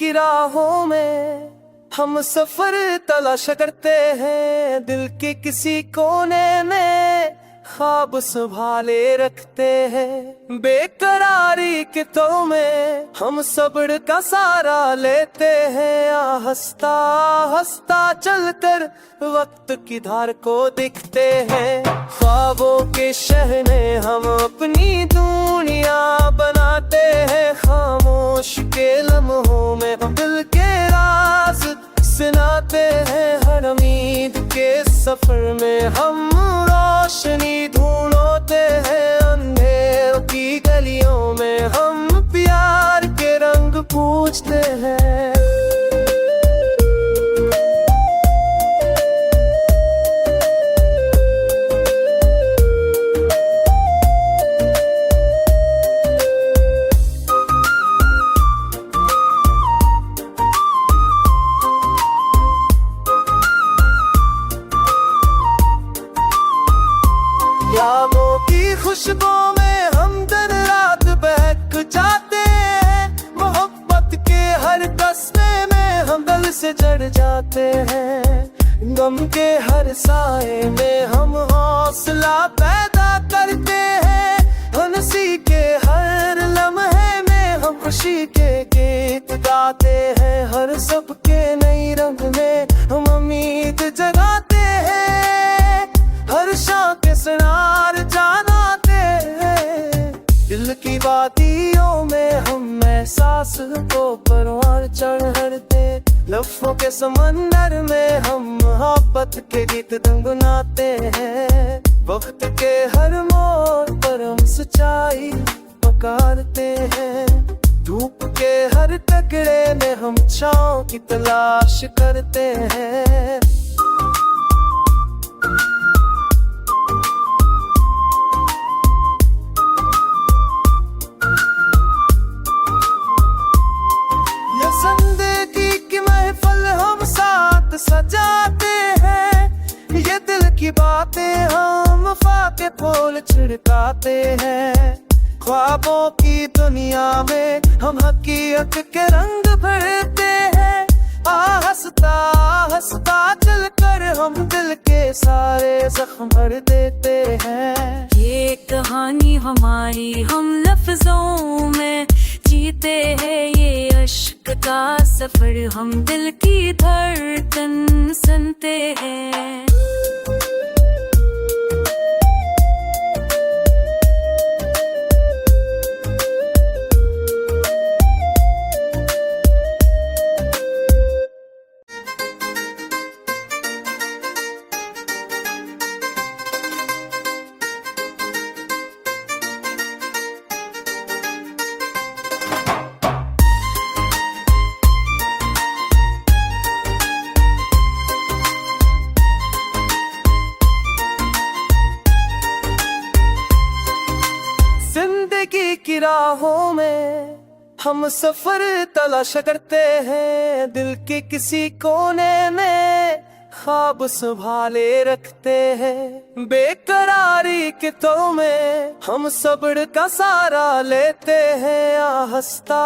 की राहों में हम सफर तलाश करते हैं, दिल के किसी कोने में ख्वाब संभाले रखते हैं। बेकरारी के तो में हम सब्र का सहारा लेते हैं, हंसता हंसता चलकर वक्त की धार को दिखते हैं। ख्वाबों के शहने हम अपनी दुनिया बनाते हैं, खामोश के लम्हों में हम दिल के राज सुनाते हैं। हर उम्मीद के सफर में हम रोशनी ढूंढते हैं, अंधेरों की गलियों में हम प्यार के रंग पूछते हैं। यादों की खुशबू में हम दिन रात बहक जाते हैं, मोहब्बत के हर कस्मे में हम दिल से जड़ जाते हैं। गम के हर साए में हम हौसला पैदा करते हैं, हंसी के हर लम्हे में हम खुशी के गीत गाते हैं। हर सबके नई रंग में हम उम्मीद जगाते हैं, हर शाम के सुनार जानाते हैं। दिल की वादियों में हम एहसास को परवार चढ़ते, लफ्ज़ों के समंदर में हम मोहब्बत के गीत गुनगुनाते हैं। वक्त के हर मोड़ पर हम सच्चाई पुकारते हैं, धूप के हर टुकड़े में हम छाँव की तलाश करते हैं। जिंदगी की महफिल हम साथ सजाते हैं, ये दिल की बातें हम वफा के फूल छिड़काते हैं। ख्वाबों की दुनिया में हम हकीकत के रंग भरते हैं, हंसता हंसता चलकर हम दिल के सारे जख्म भर देते हैं। ये कहानी हमारी हम लफ्जों में जीते हैं, ये अश्क का सफर हम दिल की धड़कन सुनते हैं। जिंदगी की राहों में हम सफर तलाश करते हैं, दिल के किसी कोने में ख्वाब संभाले रखते हैं। बेकरारी के तो में हम सब्र का सहारा लेते हैं, हंसता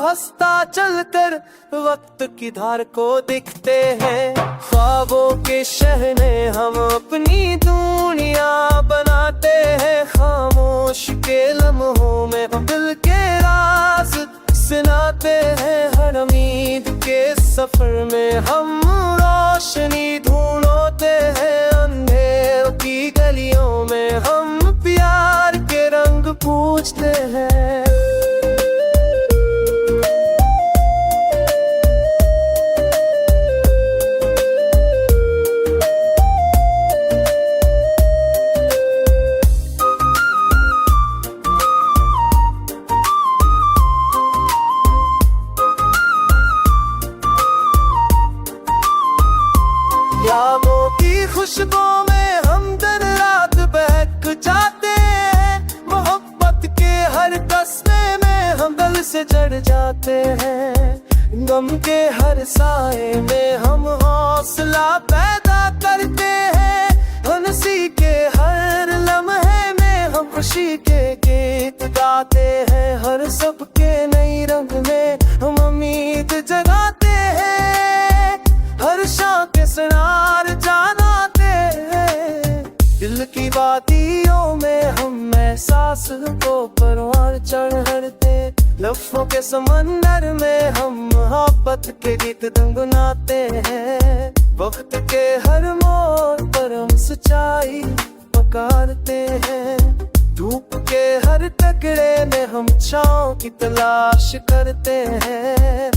हंसता चलकर वक्त की धार को दिखते हैं। ख्वाबों के शहने हम अपनी दुनिया बनाते हैं, खामोश के लम्हों में हम दिल के राज सुनाते हैं। हर उम्मीद के सफर में हम रोशनी ढूंढते हैं, अंधेरों की गलियों में हम प्यार के रंग पूछते हैं। यादों की खुशबू में हम दिन रात बहक जाते हैं, मोहब्बत के हर कस्मे में हम दिल से जड़ जाते हैं। गम के हर साए में हम हौसला पैदा करते हैं, हंसी के हर लम्हे में हम खुशी के गीत गाते हैं। हर सबके नई रंग में हम उम्मीद जगा दिल की वादियों में हम एहसास को परवान चढ़ते, लफ्जों के समंदर में हम मोहब्बत के गीत गुनगुनाते हैं। वक्त के हर मोड़ पर हम सच्चाई पुकारते हैं, धूप के हर टकरे में हम छाँव की तलाश करते हैं।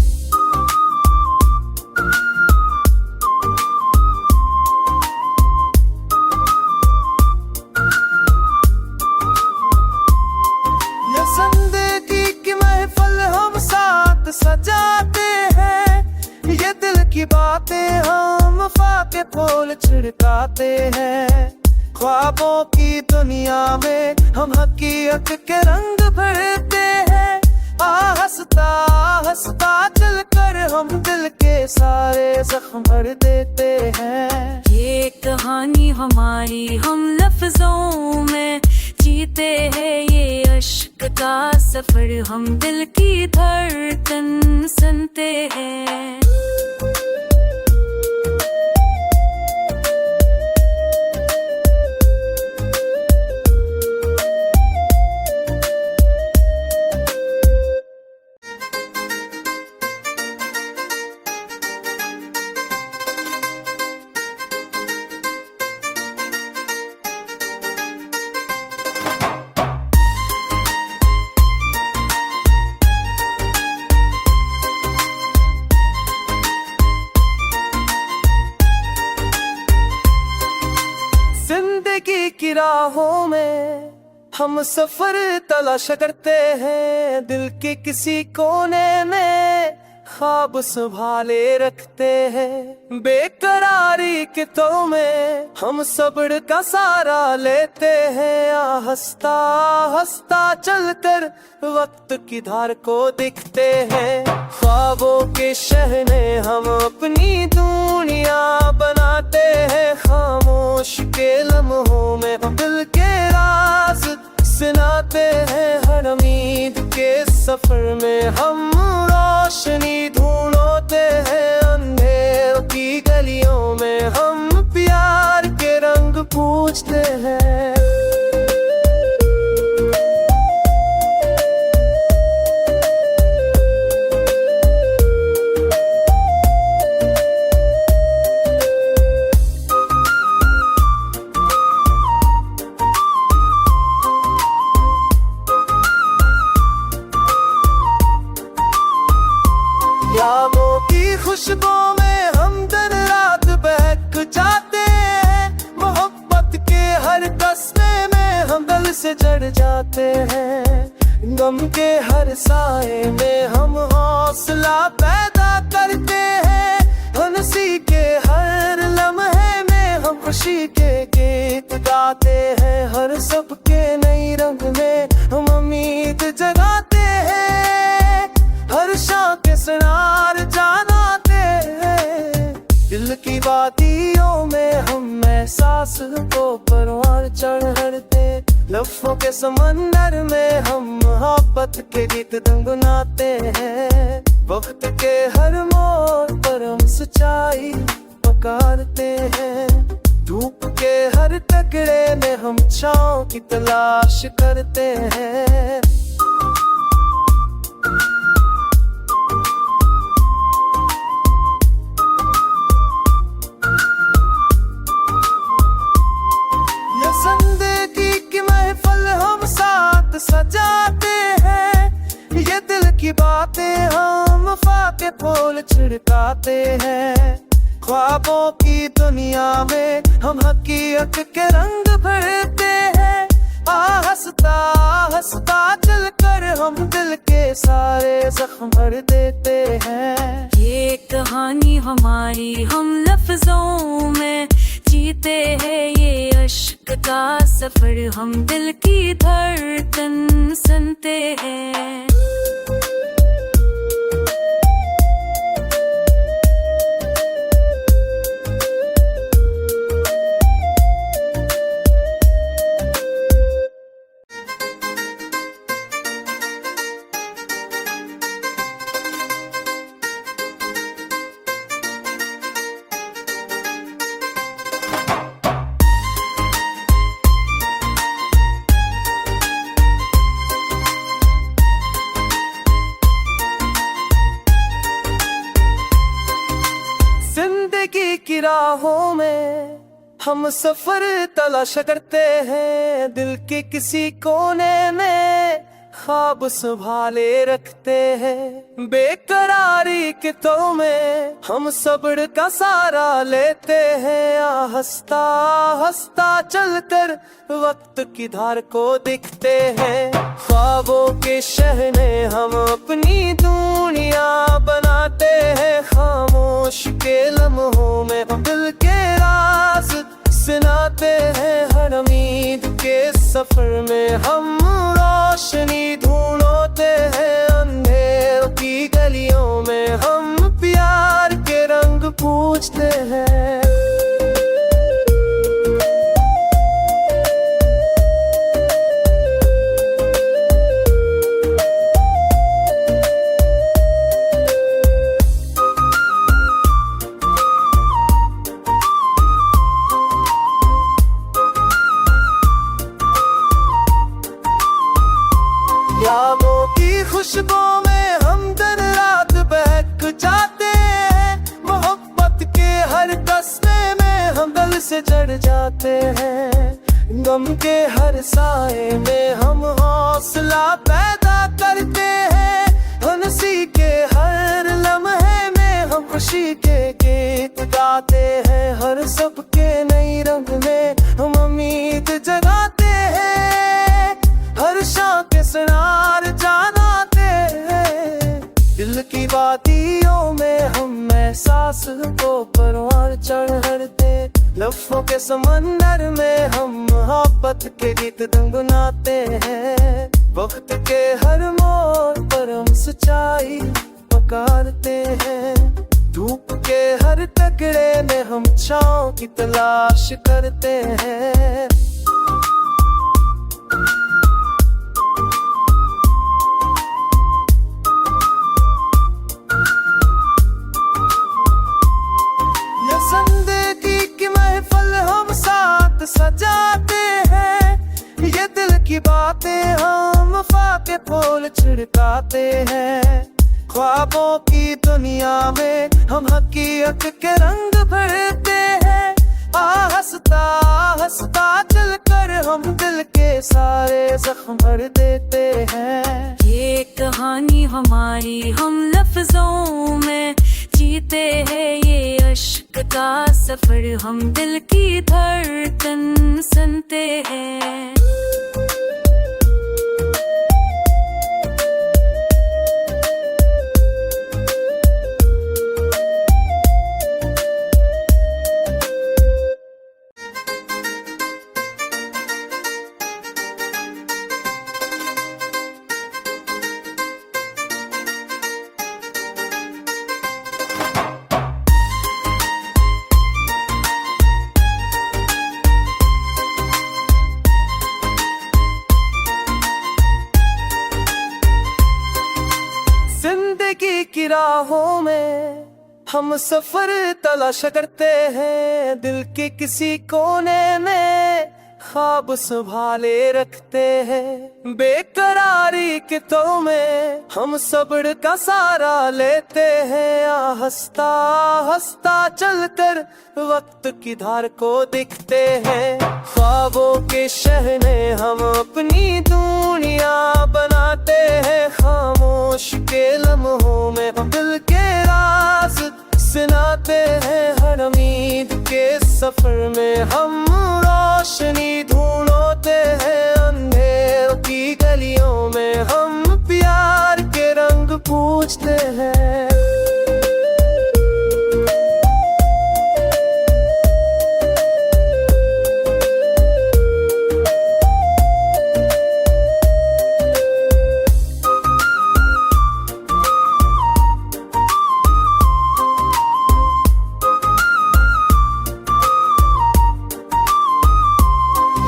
ये जिंदगी की महफिल हम साथ सजाते हैं, ये दिल की बातें हम वफा के फूल छिड़काते हैं। ख्वाबों की दुनिया में हम हकीकत के रंग भरते हैं, हंसता हंसता चल कर हम दिल के सारे जख्म भर देते हैं। ये कहानी हमारी, हम लफ्जों में जीते हैं ये अश्क का सफर, हम दिल की धड़कन सुनते हैं। जिंदगी की राहों में हम सफर तलाश करते हैं, दिल के किसी कोने में ख्वाब संभाले रखते हैं। बेकरारी के तो में हम सब्र का सहारा लेते हैं, हंसता हंसता चलकर वक्त की धार को दिखते हैं। ख्वाबों के शहने हम अपनी दुनिया बनाते हैं, खामोश के लम्हों में हम दिल के राज सुनाते हैं। हर उम्मीद के सफर में हम रोशनी ढूंढते हैं, अंधेरों की गलियों में हम प्यार के रंग पूछते हैं। यादों की खुशबू में हम दिन रात बहक जाते हैं, मोहब्बत के हर कस्मे में हम दिल से जड़ जाते हैं। गम के हर साए में हम हौसला पैदा करते हैं, हंसी के हर लम्हे में हम खुशी के गीत गाते हैं। हर सबके नई रंग में हम उम्मीद जगाते हैं, हर शाम के सिनार जानाते हैं। दिल की वादियों में हम एहसास को परवान चढ़ते, लफ्जों के समंदर में हम मोहब्बत के गीत गुनगुनाते हैं। वक्त के हर मोड़ पर हम सच्चाई पुकारते हैं, धूप के हर टकरे में हम छाँव की तलाश करते हैं। जिंदगी की महफिल हम साथ सजाते हैं, ये दिल की बातें हम वफा के फूल छिड़काते हैं। ख्वाबों की दुनिया में हम हकीकत के रंग भरते हैं, हंसता हंसता चल कर हम दिल के सारे जख्म भर देते हैं। ये कहानी हमारी, हम लफ्जों में जीते हैं ये अश्क का सफर, हम दिल की धड़कन सुनते हैं। हम सफर तलाश करते हैं दिल के किसी कोने में, ख्वाब संभाले रखते हैं बेकरारी के तो में। हम सब्र का सहारा लेते हैं, हंसता हंसता चलकर वक्त की धार को दिखते हैं। ख्वाबों के शहने हम अपनी दुनिया बनाते हैं, खामोश के लम्हों में हम दिल के राज सुनाते हैं। हर उम्मीद के सफर में हम रोशनी ढूंढते हैं, अंधेरों की गलियों में हम प्यार के रंग पूछते हैं। यादों की खुशबू में हम दिन रात बहक जाते हैं, मोहब्बत के हर कस्मे में हम दिल से जड़ जाते हैं। गम के हर साए में हम हौसला पैदा करते हैं, हंसी के हर लम्हे में हम खुशी के गीत गाते हैं। हर सबके नई रंग में हम उम्मीद जगाते हैं, हर शाम के सुनार जगाते हैं। दिल की वादियों में हम एहसास को परवान चढ़ते, लफ्जों के समंदर में हम मोहब्बत के गीत गुनगुनाते हैं। वक्त के हर मोड़ पर हम सच्चाई पुकारते हैं, धूप के हर टकरे में हम छाँव की तलाश करते हैं। जिंदगी की महफिल हम साथ सजाते हैं, ये दिल की बातें हम वफा के फूल छिड़काते हैं। ख्वाबों की दुनिया में हम हकीकत के रंग भरते हैं, हंसता हंसता चलकर हम दिल के सारे जख्म भर देते हैं। ये कहानी हमारी हम लफ्जों में जीते हैं, ये अश्क का सफर हम दिल की धड़कन सुनते हैं। जिंदगी की राहों में हम सफर तलाश करते हैं, दिल के किसी कोने में ख्वाब संभाले रखते हैं बेकरारी के तो में। हम सब्र का सहारा लेते हैं, हंसता हंसता चलकर वक्त की धार को दिखते हैं। ख्वाबों के शहने हम अपनी दुनिया बनाते हैं, खामोश के लम्हों में हम दिल के राज सुनाते हैं। हर उम्मीद के सफर में हम रोशनी ढूंढते हैं, अंधेरों की गलियों में हम प्यार के रंग पूछते हैं।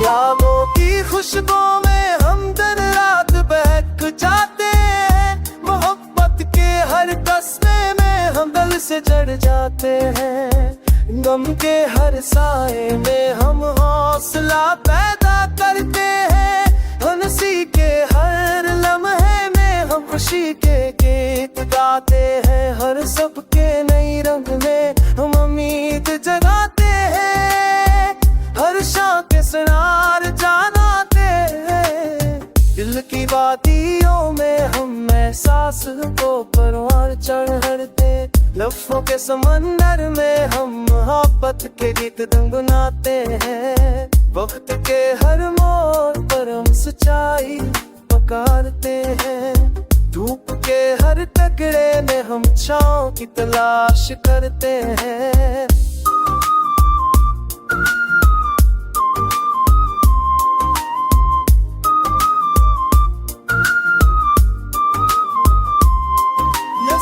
यादों की खुशबू में हम दिन रात बहक जाते हैं, मोहब्बत के हर कस्मे में हम दिल से जड़ जाते हैं। गम के हर साए में हम हौसला पैदा करते हैं, हंसी के हर लम्हे में हम खुशी के गीत गाते हैं। हर सबके नई रंग में हम उम्मीद जगाते हैं, लफ्जों के समंदर में हम मोहब्बत के गीत गुनगुनाते हैं। वक्त के हर मोड़ पर हम सच्चाई पुकारते हैं। धूप के हर टकरे में हम छाँव की तलाश करते हैं।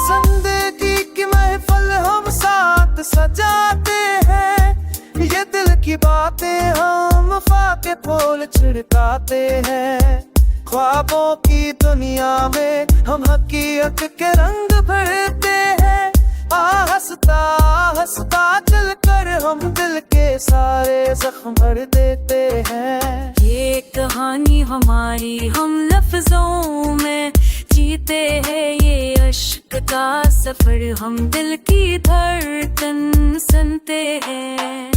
जिंदगी की महफिल हम साथ सजाते हैं। ये दिल की बातें हम वफा के फूल छिड़काते हैं। ख्वाबों की दुनिया में हम हकीकत के रंग भरते हैं। हंसता हंसता चलकर हम दिल के सारे जख्म भर देते हैं। ये कहानी हमारी, हम लफ्जों में जीते हैं ये अश्क का सफर। हम दिल की धड़कन सुनते हैं।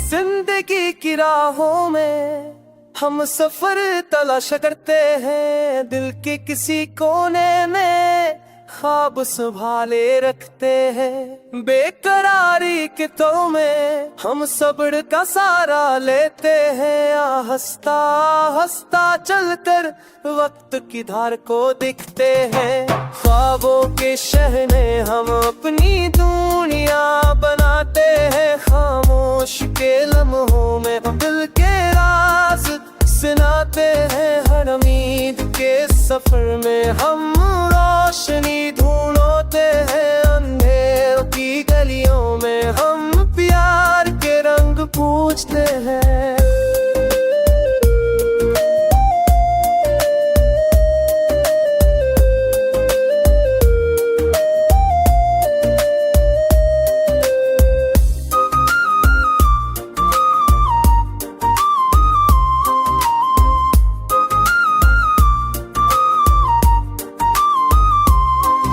जिंदगी की राहों में हम सफर तलाश करते हैं। दिल के किसी कोने में ख्वाब संभाले रखते हैं। बेकरारी के तौ में हम सब्र का सहारा लेते हैं। हंसता हंसता चलकर वक्त की धार को दिखते हैं। ख्वाबों के शहने हम अपनी दुनिया बनाते हैं। खामोश के लम्हों में हम दिल के राज सुनाते हैं। हर उम्मीद के सफर में हम रोशनी ढूंढते हैं। अंधेरों की गलियों में हम प्यार के रंग पूछते हैं।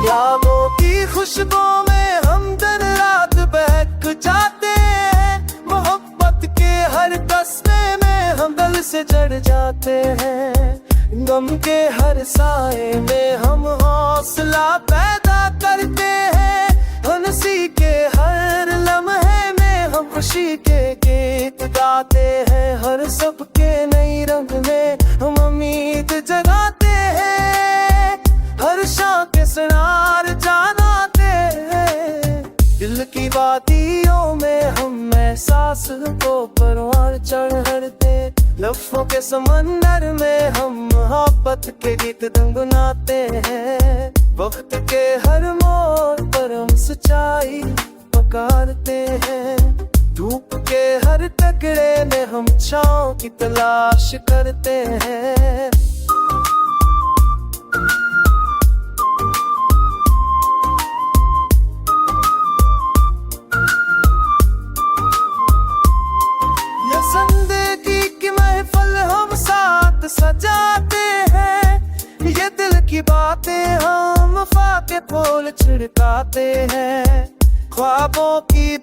यादों की खुशबू में हम दिन रात बहक जाते हैं। मोहब्बत के हर तस्मे में हम दिल से जड़ जाते हैं। गम के हर साए में हम हौसला पैदा करते हैं। हंसी के हर लम्हे में हम खुशी के गीत गाते हैं। हर सबके नई रंग में हम उम्मीद जगाते हैं। हर शाम के सुनार जानाते हैं। दिल की वादियों में हम एहसास को परवान चढ़ते। लफ्जों के समंदर में हम मोहब्बत के गीत गुनगुनाते हैं। वक्त के हर मोड़ पर हम सच्चाई पुकारते हैं। धूप के हर टकरे में हम छाँव की तलाश करते हैं। जिंदगी की महफिल हम साथ सजाते हैं। ये दिल की बातें हम वफा के फूल छिड़काते हैं। ख्वाबों की